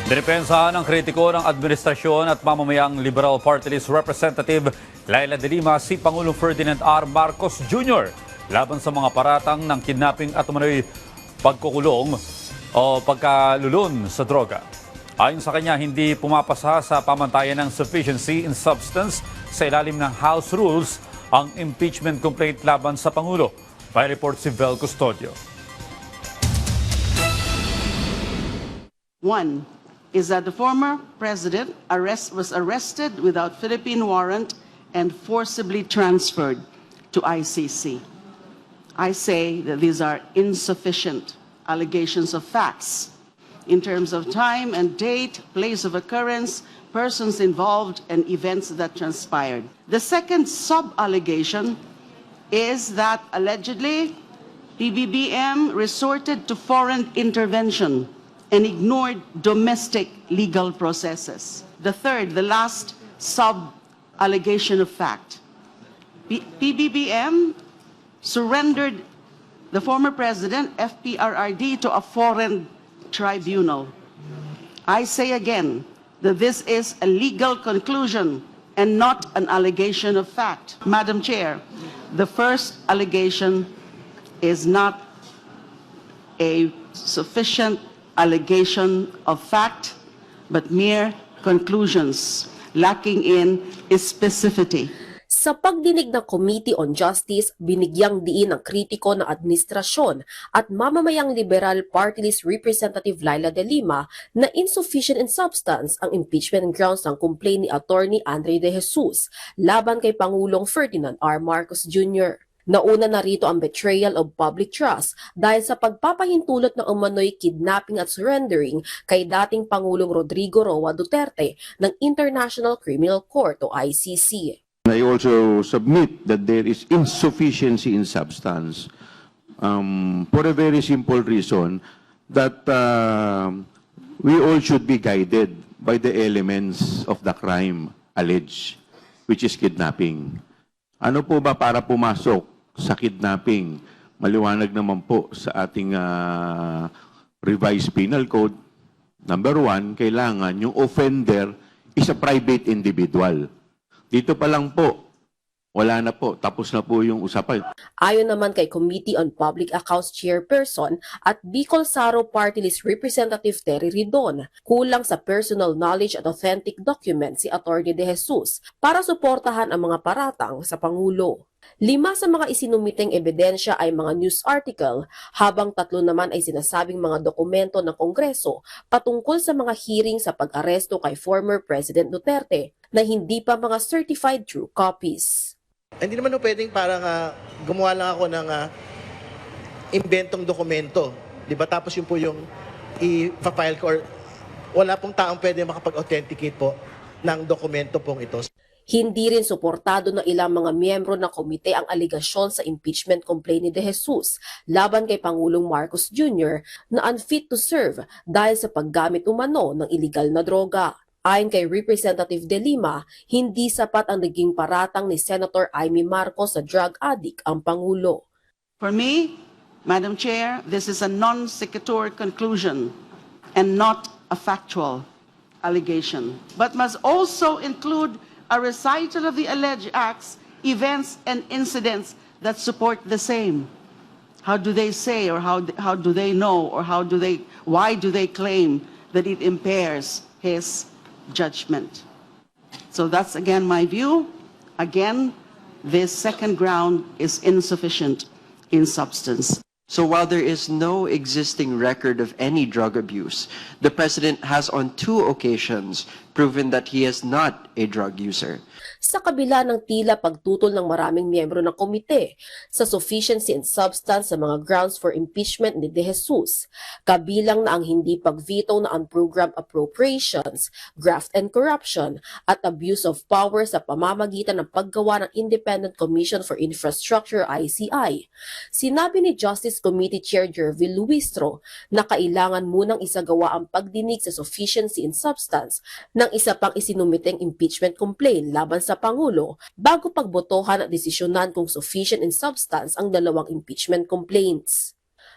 Dinipensahan ng kritiko ng administrasyon at mamamayang Liberal Party List Representative Laila de Lima si Pangulong Ferdinand R. Marcos Jr. laban sa mga paratang ng kidnapping at umano'y pagkukulong o pagkalulun sa droga. Ayon sa kanya, hindi pumapasa sa pamantayan ng sufficiency in substance sa ilalim ng House Rules ang impeachment complaint laban sa Pangulo. May report si Vel Custodio. One is that the former president was arrested without Philippine warrant and forcibly transferred to ICC. I say that these are insufficient allegations of facts in terms of time and date, place of occurrence, persons involved, and events that transpired. The second sub-allegation is that allegedly PBBM resorted to foreign intervention and ignored domestic legal processes. The third, the last sub-allegation of fact. PBBM surrendered the former president, FPRRD, to a foreign tribunal. I say again that this is a legal conclusion and not an allegation of fact. Madam Chair, the first allegation is not a sufficient allegation of fact, but mere conclusions lacking in specificity. Sa pagdinig ng Committee on Justice, binigyang diin ng kritiko ng administrasyon at mamamayang Liberal Party List Representative Laila de Lima na insufficient in substance ang impeachment grounds ng complaint ni Attorney Andre De Jesus laban kay Pangulong Ferdinand R. Marcos Jr. Nauna na rito ang betrayal of public trust dahil sa pagpapahintulot ng umano'y kidnapping at surrendering kay dating Pangulong Rodrigo Roa Duterte ng International Criminal Court o ICC. I also submit that there is insufficiency in substance for a very simple reason that we all should be guided by the elements of the crime alleged, which is kidnapping. Ano po ba para pumasok sa kidnapping? Maliwanag naman po sa ating revised penal code. Number one, kailangan yung offender is a private individual. Dito pa lang po, wala na po, tapos na po yung usapan. Ayon naman kay Committee on Public Accounts Chairperson at Bicol Saro Party List Representative Terry Ridon, kulang sa personal knowledge at authentic documents si Atty. De Jesus para suportahan ang mga paratang sa Pangulo. 5 sa mga isinumiteng ebidensya ay mga news article, habang 3 naman ay sinasabing mga dokumento ng Kongreso patungkol sa mga hearing sa pag-aresto kay former President Duterte na hindi pa mga certified true copies. Hindi naman pwedeng parang gumawa lang ako ng inventong dokumento. Di ba? Tapos yun po yung i-file ko. Or wala pong taong pwede makapag-authenticate po ng dokumento pong ito. Hindi rin suportado ng ilang mga miyembro ng komite ang aligasyon sa impeachment complaint ni De Jesus laban kay Pangulong Marcos Jr. na unfit to serve dahil sa paggamit umano ng illegal na droga. Ayon kay Representative De Lima, hindi sapat ang naging paratang ni Senator Amy Marcos sa drug addict ang Pangulo. For me, Madam Chair, this is a non sequitur conclusion and not a factual allegation, but must also include a recital of the alleged acts, events, and incidents that support the same. How do they say, or how do they know, or why do they claim that it impairs his judgment? So that's again my view. Again, this second ground is insufficient in substance. So while there is no existing record of any drug abuse, the President has on 2 occasions proven that he is not a drug user. Sa kabila ng tila pagtutol ng maraming miyembro ng komite sa sufficiency and substance sa mga grounds for impeachment ni De Jesus, kabilang na ang hindi pag-veto na unprogrammed appropriations, graft and corruption, at abuse of power sa pamamagitan ng paggawa ng Independent Commission for Infrastructure ICI. Sinabi ni Justice Committee Chair Jervil Luistro na kailangan munang isagawa ang pagdinig sa sufficiency in substance ng isa pang isinumiteng impeachment complaint laban sa Pangulo bago pagbotohan at desisyonan kung sufficient in substance ang 2 impeachment complaints.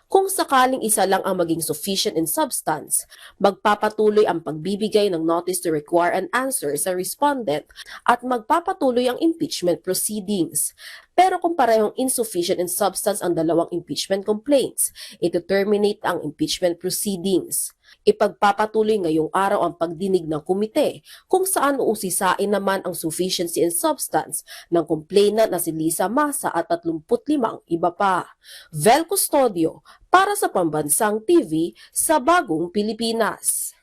Kung sakaling isa lang ang maging sufficient in substance, magpapatuloy ang pagbibigay ng notice to require an answer sa respondent at magpapatuloy ang impeachment proceedings. Pero kung parehong insufficient in substance ang dalawang impeachment complaints, ito terminate ang impeachment proceedings. Ipagpapatuloy ngayong araw ang pagdinig ng komite kung saan uusisain naman ang sufficiency in substance ng complainant na si Lisa Masa at 35 iba pa. Vel Custodio para sa Pambansang TV sa Bagong Pilipinas.